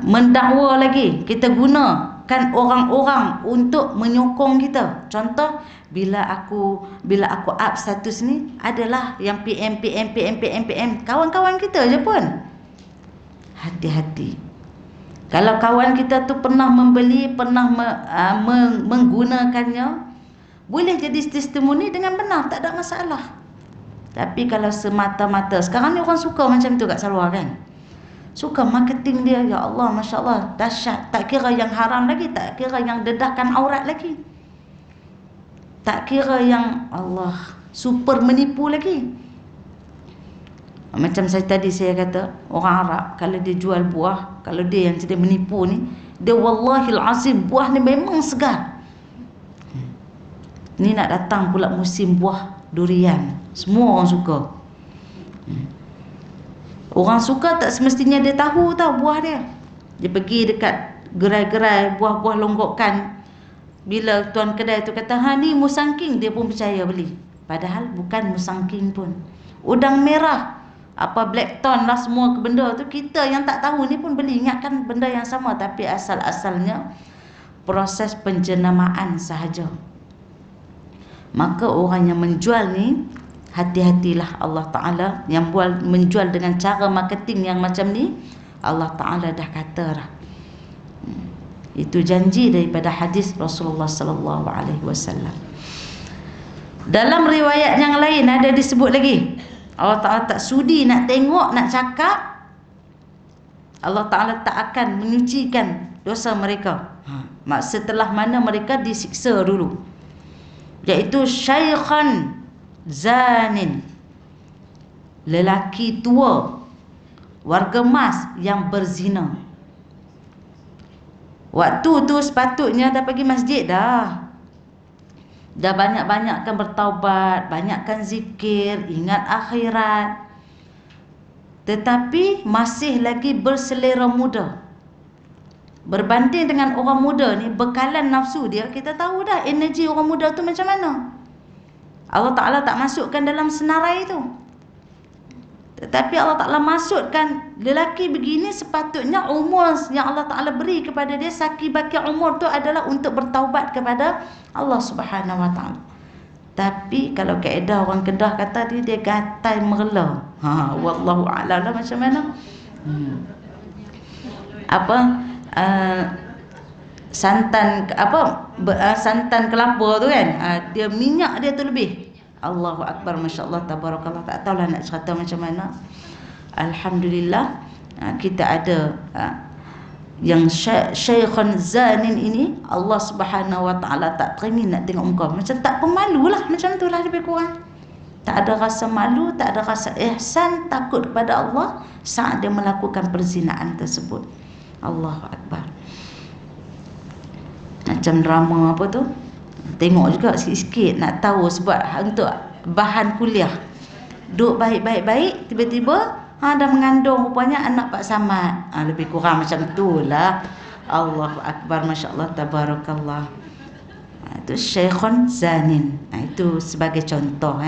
[SPEAKER 1] mendakwa lagi, kita gunakan orang-orang untuk menyokong kita. Contoh, bila aku up status ni, adalah yang PM kawan-kawan kita je pun. Hati-hati. Kalau kawan kita tu pernah membeli, pernah menggunakannya, boleh jadi testimoni dengan benar, tak ada masalah. Tapi kalau semata-mata, sekarang ni orang suka macam tu kat Sarawak kan, suka marketing dia, ya Allah, Masya Allah, dahsyat. Tak kira yang haram lagi, tak kira yang dedahkan aurat lagi, tak kira yang Allah super menipu lagi. Macam tadi saya kata, orang Arab kalau dia jual buah, kalau dia yang sedang menipu ni, dia wallahil azim, buah ni memang segar. Ni nak datang pula musim buah durian, semua orang suka. Orang suka tak semestinya dia tahu tau buah dia. Dia pergi dekat gerai-gerai buah-buah longgokan. Bila tuan kedai tu kata, ni musangking, dia pun percaya beli. Padahal bukan musangking pun. Udang merah, blackthorn lah, semua benda tu kita yang tak tahu ni pun beli. Ingatkan benda yang sama, tapi asal-asalnya proses penjenamaan sahaja. Maka orang yang menjual ni, hati-hatilah. Allah Ta'ala yang menjual dengan cara marketing yang macam ni, Allah Ta'ala dah kata dah. Itu janji daripada hadis Rasulullah sallallahu alaihi wasallam. Dalam riwayat yang lain ada disebut lagi, Allah Ta'ala tak sudi nak tengok, nak cakap. Allah Ta'ala tak akan menyucikan dosa mereka setelah mana mereka disiksa dulu, iaitu syaikhan zanin, lelaki tua warga emas yang berzina. Waktu tu sepatutnya dah pergi masjid dah banyak-banyakkan bertaubat, banyakkan zikir, ingat akhirat, tetapi masih lagi berselera muda. Berbanding dengan orang muda ni, bekalan nafsu dia, kita tahu dah energi orang muda tu macam mana. Allah Ta'ala tak masukkan dalam senarai itu, tetapi Allah Ta'ala masukkan lelaki begini sepatutnya umur yang Allah Ta'ala beri kepada dia, saki baki umur tu adalah untuk bertaubat kepada Allah Subhanahu Wa Ta'ala. Tapi kalau kaedah orang Kedah kata dia gatai merela. Wallahu a'lam lah macam mana. Santan kelapa tu kan, dia minyak dia tu lebih. Allahu Akbar, Masya Allah, Tabarakallah. Tak tahulah nak cerita macam mana. Alhamdulillah, kita ada yang syaikhan zanin ini, Allah Subhanahu Wa Ta'ala tak teringin nak tengok muka. Macam tak pemalu lah, macam tu lah lebih kurang. Tak ada rasa malu, tak ada rasa ihsan, takut kepada Allah saat dia melakukan perzinaan tersebut. Allahu Akbar. Macam drama apa tu, tengok juga sikit-sikit nak tahu, sebab untuk bahan kuliah. Duk baik-baik, tiba-tiba dah mengandung rupanya anak Pak Samad. Lebih kurang macam itulah. Allahu Akbar, Masya Allah, Tabarakallah. Itu syekhun zanin. Itu sebagai contoh.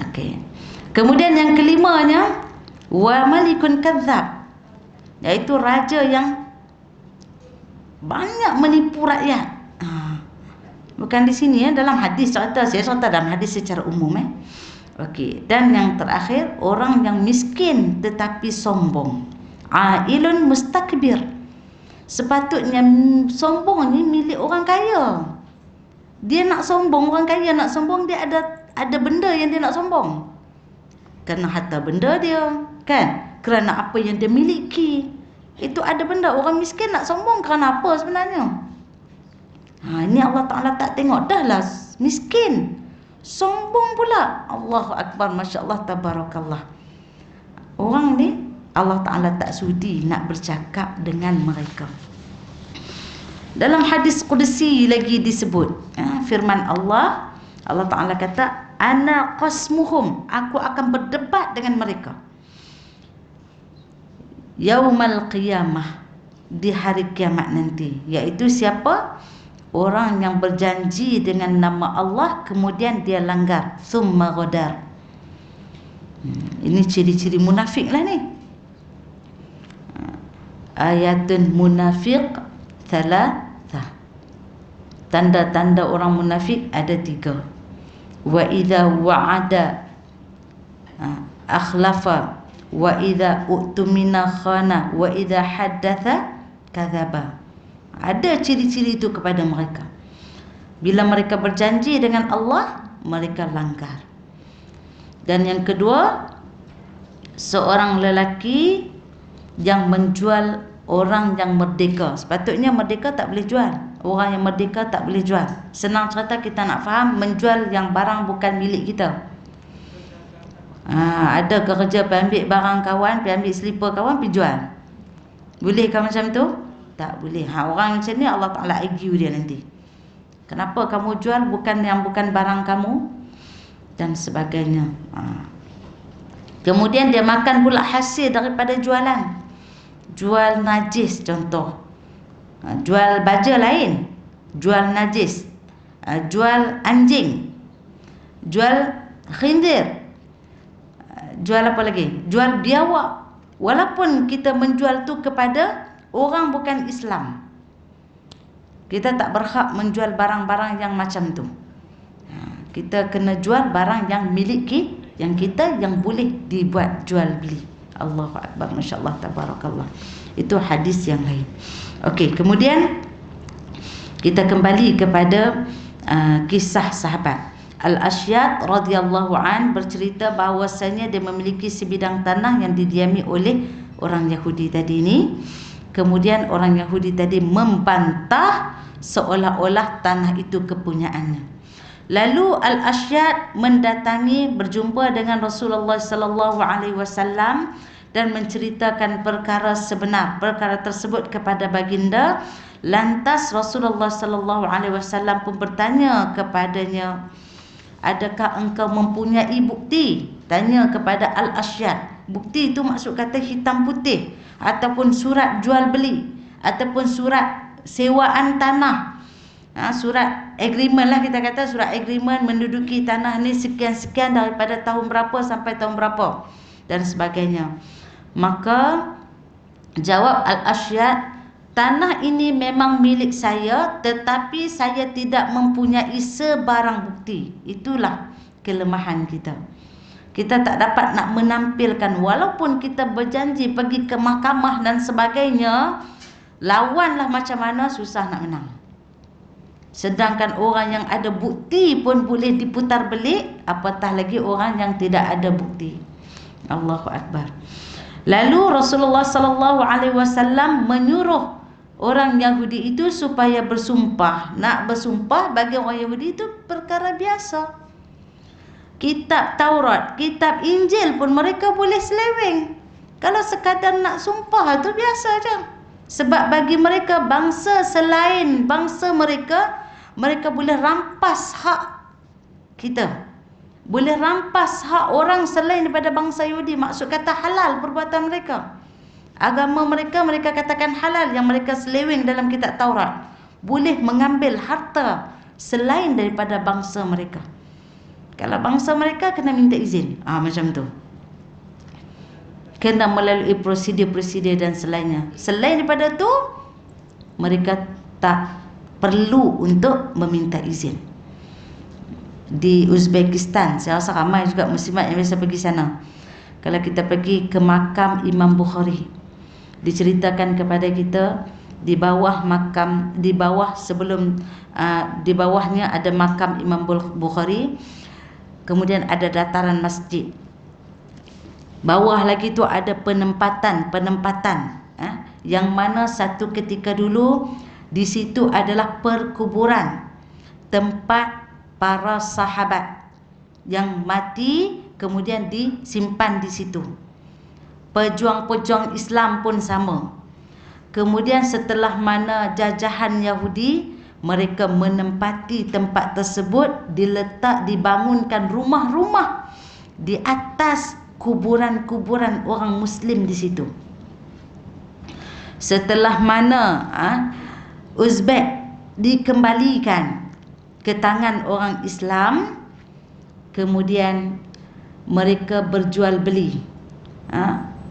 [SPEAKER 1] Okey. Kemudian yang kelimanya, wa malikun kadzab, iaitu raja yang banyak menipu rakyat. Bukan di sini dalam hadis saya cerita dalam hadis secara umum. Okey. Dan yang terakhir, orang yang miskin tetapi sombong. Ailun mustakbir. Sepatutnya sombong ni milik orang kaya. Dia nak sombong, orang kaya nak sombong, dia ada benda yang dia nak sombong. Kerana harta benda dia, kan? Kerana apa yang dia miliki. Itu ada benda. Orang miskin nak sombong kerana apa sebenarnya? Ini Allah Ta'ala tak tengok. Dah lah miskin, sombong pula. Allahu Akbar, Masya Allah, Tabarakallah. Orang ni Allah Ta'ala tak sudi nak bercakap dengan mereka. Dalam hadis Qudsi lagi disebut, firman Allah Ta'ala kata, ana qasmuhum, aku akan berdebat dengan mereka yaumal qiyamah, di hari kiamat nanti. Iaitu siapa? Orang yang berjanji dengan nama Allah kemudian dia langgar, summa ghadar. Ini ciri-ciri munafik lah ni. Ayatun munafiq thalathah. Tanda-tanda orang munafik ada 3. Wa idza wa'ada akhlafa, wa idza u'tumina khana, wa idza haddatha kadzaba. Ada ciri-ciri itu kepada mereka. Bila mereka berjanji dengan Allah, mereka langgar. Dan yang kedua, seorang lelaki yang menjual orang yang merdeka. Sepatutnya merdeka tak boleh jual. Orang yang merdeka tak boleh jual. Senang cerita kita nak faham, menjual yang barang bukan milik kita. Ada kerja pergi ambil barang kawan, pergi ambil selipar kawan, pergi jual. Bolehkah macam tu? Tak boleh. Orang macam ni Allah Ta'ala argue dia nanti. Kenapa kamu jual bukan barang kamu? Dan sebagainya. Kemudian dia makan pula hasil daripada jualan. Jual najis contoh. Jual baja lain. Jual najis. Jual anjing. Jual khinzir. Jual apa lagi? Jual biawak. Walaupun kita menjual tu kepada orang bukan Islam, kita tak berhak menjual barang-barang yang macam tu. Kita kena jual barang yang miliki, yang kita, yang boleh dibuat jual beli. Allahu Akbar, Masya Allah, Tabarakallah. Itu hadis yang lain. Okey, kemudian kita kembali kepada kisah sahabat Al-Ashyad radhiyallahu an bercerita bahawasanya dia memiliki sebidang tanah yang didiami oleh orang Yahudi tadi ini. Kemudian orang Yahudi tadi membantah seolah-olah tanah itu kepunyaannya. Lalu Al-Ashyad mendatangi, berjumpa dengan Rasulullah sallallahu alaihi wasallam dan menceritakan perkara sebenar, perkara tersebut kepada baginda. Lantas Rasulullah sallallahu alaihi wasallam pun bertanya kepadanya, adakah engkau mempunyai bukti? Tanya kepada Al-Ashyad. Bukti itu maksud kata hitam putih, ataupun surat jual beli, ataupun surat sewaan tanah, surat agreement lah, kita kata surat agreement menduduki tanah ni sekian-sekian daripada tahun berapa sampai tahun berapa dan sebagainya. Maka jawab Al-Ashyad, tanah ini memang milik saya, tetapi saya tidak mempunyai sebarang bukti. Itulah kelemahan kita. Kita tak dapat nak menampilkan, walaupun kita berjanji pergi ke mahkamah dan sebagainya, lawanlah macam mana, susah nak menang. Sedangkan orang yang ada bukti pun boleh diputar belik, apatah lagi orang yang tidak ada bukti. Allahu Akbar. Lalu Rasulullah sallallahu alaihi wasallam menyuruh orang Yahudi itu supaya bersumpah. Nak bersumpah bagi orang Yahudi itu perkara biasa. Kitab Taurat, kitab Injil pun mereka boleh seleweng. Kalau sekadar nak sumpah itu biasa je. Sebab bagi mereka, bangsa selain bangsa mereka, mereka boleh rampas hak kita. boleh rampas hak orang selain daripada bangsa Yahudi. Maksud kata halal perbuatan mereka. Agama mereka, mereka katakan halal yang mereka seleweng dalam kitab Taurat. Boleh mengambil harta selain daripada bangsa mereka. Kalau bangsa mereka kena minta izin. Macam tu. Kena melalui prosedur-prosedur dan selainnya. Selain daripada tu, mereka tak perlu untuk meminta izin. Di Uzbekistan, saya rasa ramai juga muslimat yang biasa pergi sana. Kalau kita pergi ke makam Imam Bukhari, diceritakan kepada kita di bawah makam, di bawah sebelum di bawahnya ada makam Imam Bukhari, kemudian ada dataran masjid. Bawah lagi tu ada penempatan yang mana satu ketika dulu di situ adalah perkuburan, tempat para sahabat yang mati kemudian disimpan di situ. Pejuang-pejuang Islam pun sama. Kemudian setelah mana jajahan Yahudi, mereka menempati tempat tersebut, dibangunkan rumah-rumah di atas kuburan-kuburan orang Muslim di situ. Setelah mana Uzbek dikembalikan ke tangan orang Islam, kemudian mereka berjual beli.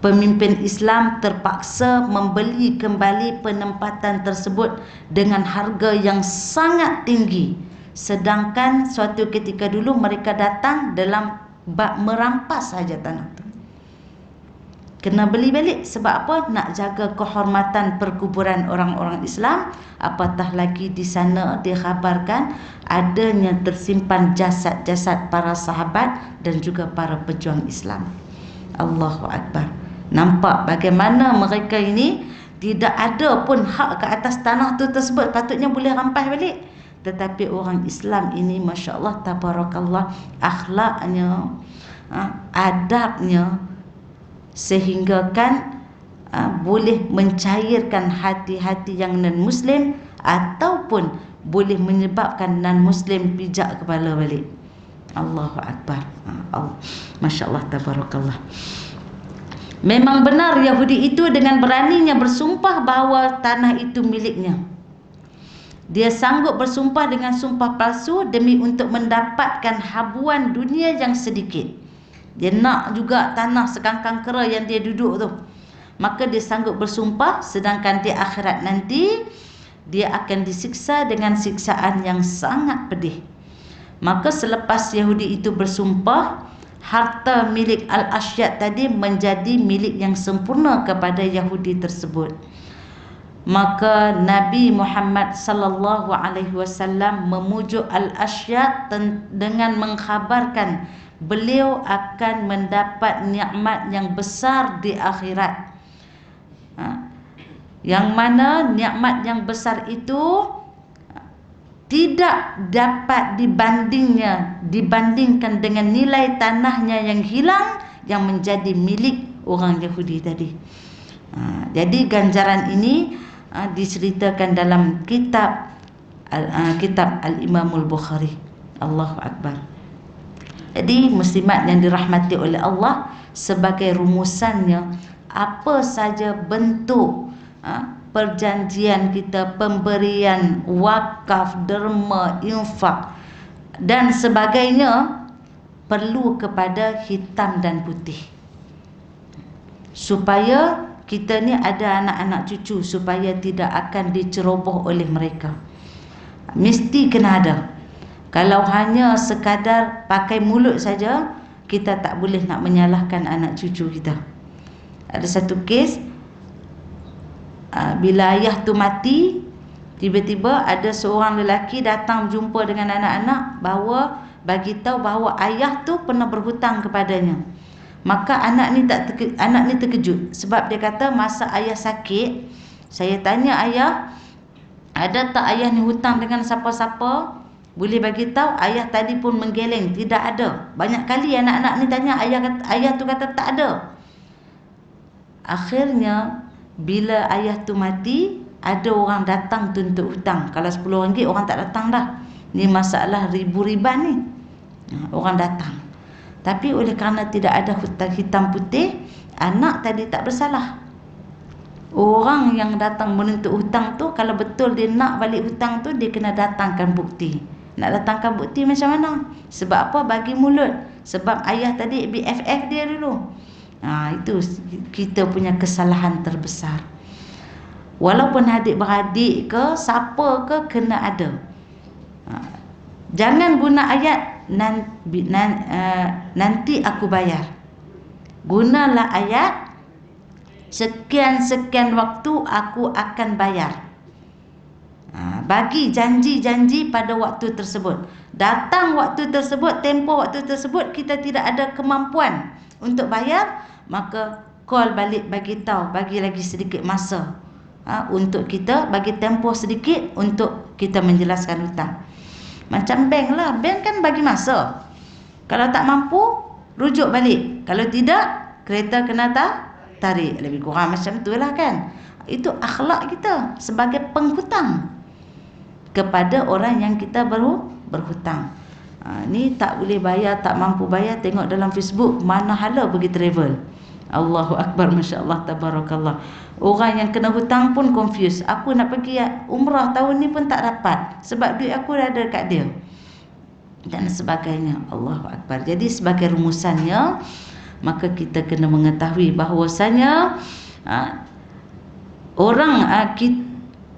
[SPEAKER 1] Pemimpin Islam terpaksa membeli kembali penempatan tersebut dengan harga yang sangat tinggi. Sedangkan suatu ketika dulu mereka datang dalam bab merampas saja tanah itu. Kena beli balik. Sebab apa? Nak jaga kehormatan perkuburan orang-orang Islam. Apatah lagi di sana dikhabarkan adanya tersimpan jasad-jasad para sahabat dan juga para pejuang Islam. Allahu Akbar. Nampak bagaimana mereka ini tidak ada pun hak ke atas tanah tu tersebut. Patutnya boleh rampas balik. Tetapi orang Islam ini Masya Allah, tabarakallah, akhlaknya, adabnya, sehingga kan boleh mencairkan hati-hati yang non-Muslim ataupun boleh menyebabkan non-Muslim pijak kepala balik. Allahu Akbar. Masya Allah, tabarakallah. Memang benar Yahudi itu dengan beraninya bersumpah bahawa tanah itu miliknya. Dia sanggup bersumpah dengan sumpah palsu demi untuk mendapatkan habuan dunia yang sedikit. Dia nak juga tanah sekangkang kera yang dia duduk tu. Maka dia sanggup bersumpah, sedangkan di akhirat nanti dia akan disiksa dengan siksaan yang sangat pedih. Maka selepas Yahudi itu bersumpah, harta milik Al-Ashyad tadi menjadi milik yang sempurna kepada Yahudi tersebut. Maka Nabi Muhammad sallallahu alaihi wasallam memujuk Al-Ashyad dengan mengkhabarkan beliau akan mendapat nikmat yang besar di akhirat. Yang mana nikmat yang besar itu tidak dapat dibandingkan dengan nilai tanahnya yang hilang yang menjadi milik orang Yahudi tadi. Jadi ganjaran ini diceritakan dalam kitab Al-Imamul Bukhari. Allahu Akbar. Jadi muslimat yang dirahmati oleh Allah, sebagai rumusannya, apa saja bentuk perjanjian kita, pemberian, wakaf, derma, infak dan sebagainya, perlu kepada hitam dan putih. Supaya kita ni ada anak-anak cucu, supaya tidak akan diceroboh oleh mereka. Mesti kena ada. Kalau hanya sekadar pakai mulut saja, kita tak boleh nak menyalahkan anak cucu kita. Ada satu kes, bila ayah tu mati, tiba-tiba ada seorang lelaki datang jumpa dengan anak-anak, bagi tahu bahawa ayah tu pernah berhutang kepadanya. Maka anak ni terkejut, sebab dia kata masa ayah sakit, saya tanya ayah, ada tak ayah ni hutang dengan siapa-siapa? Boleh bagi tahu? Ayah tadi pun menggeleng, tidak ada. Banyak kali anak-anak ni tanya, ayah tu kata tak ada. Akhirnya bila ayah tu mati, ada orang datang tuntut hutang. Kalau RM10 orang tak datang dah. Ni masalah ribu-riban ni. Orang datang. Tapi oleh kerana tidak ada hutang hitam putih, anak tadi tak bersalah. Orang yang datang menuntut hutang tu, kalau betul dia nak balik hutang tu, dia kena datangkan bukti. Nak datangkan bukti macam mana? Sebab apa? Bagi mulut. Sebab ayah tadi BFF dia dulu. Itu kita punya kesalahan terbesar. Walaupun adik-beradik ke, siapa ke, kena ada. Jangan guna ayat nanti aku bayar. Gunalah ayat sekian-sekian waktu aku akan bayar. Bagi janji-janji pada waktu tersebut. Datang waktu tersebut, tempoh waktu tersebut, kita tidak ada kemampuan untuk bayar, maka call balik, bagi tahu, bagi lagi sedikit masa untuk kita, bagi tempoh sedikit untuk kita menjelaskan hutang. Macam bank lah, bank kan bagi masa. Kalau tak mampu, rujuk balik. Kalau tidak, kereta kena tarik. Lebih kurang macam tu lah kan. Itu akhlak kita sebagai penghutang kepada orang yang kita berhutang. Ni tak boleh bayar, tak mampu bayar, tengok dalam Facebook, mana hala pergi travel. Allahu Akbar, Masya Allah, Tabarakallah. Orang yang kena hutang pun confused. Aku nak pergi umrah tahun ni pun tak dapat, sebab duit aku dah ada kat dia, dan sebagainya. Allahu Akbar. Jadi sebagai rumusannya, maka kita kena mengetahui bahawasanya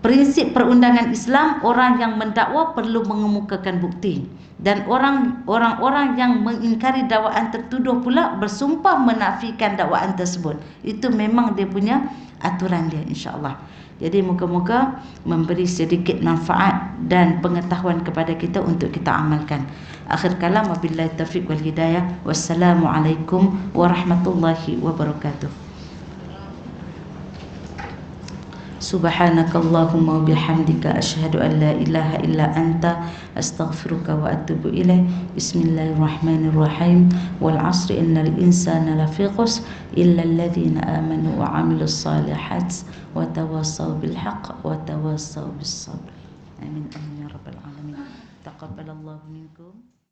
[SPEAKER 1] prinsip perundangan Islam, orang yang mendakwa perlu mengemukakan bukti, dan orang-orang yang mengingkari dakwaan tertuduh pula bersumpah menafikan dakwaan tersebut. Itu memang dia punya aturan dia, insya-Allah. Jadi moga-moga memberi sedikit manfaat dan pengetahuan kepada kita untuk kita amalkan. Akhir kalam, wabillahi taufiq wal hidayah. Wassalamualaikum warahmatullahi wabarakatuh. Subhanakallahumma bihamdika asyhadu an la ilaha illa anta astaghfiruka wa atubu ilaih. Bismillahirrahmanirrahim. Wal 'asri innal insana lafi khusr illa alladhina amanu wa 'amilus solihat wa tawassaw bil haqq wa tawassaw bis sabr. Amin amin ya rabbal alamin. Taqabbalallahu minkum.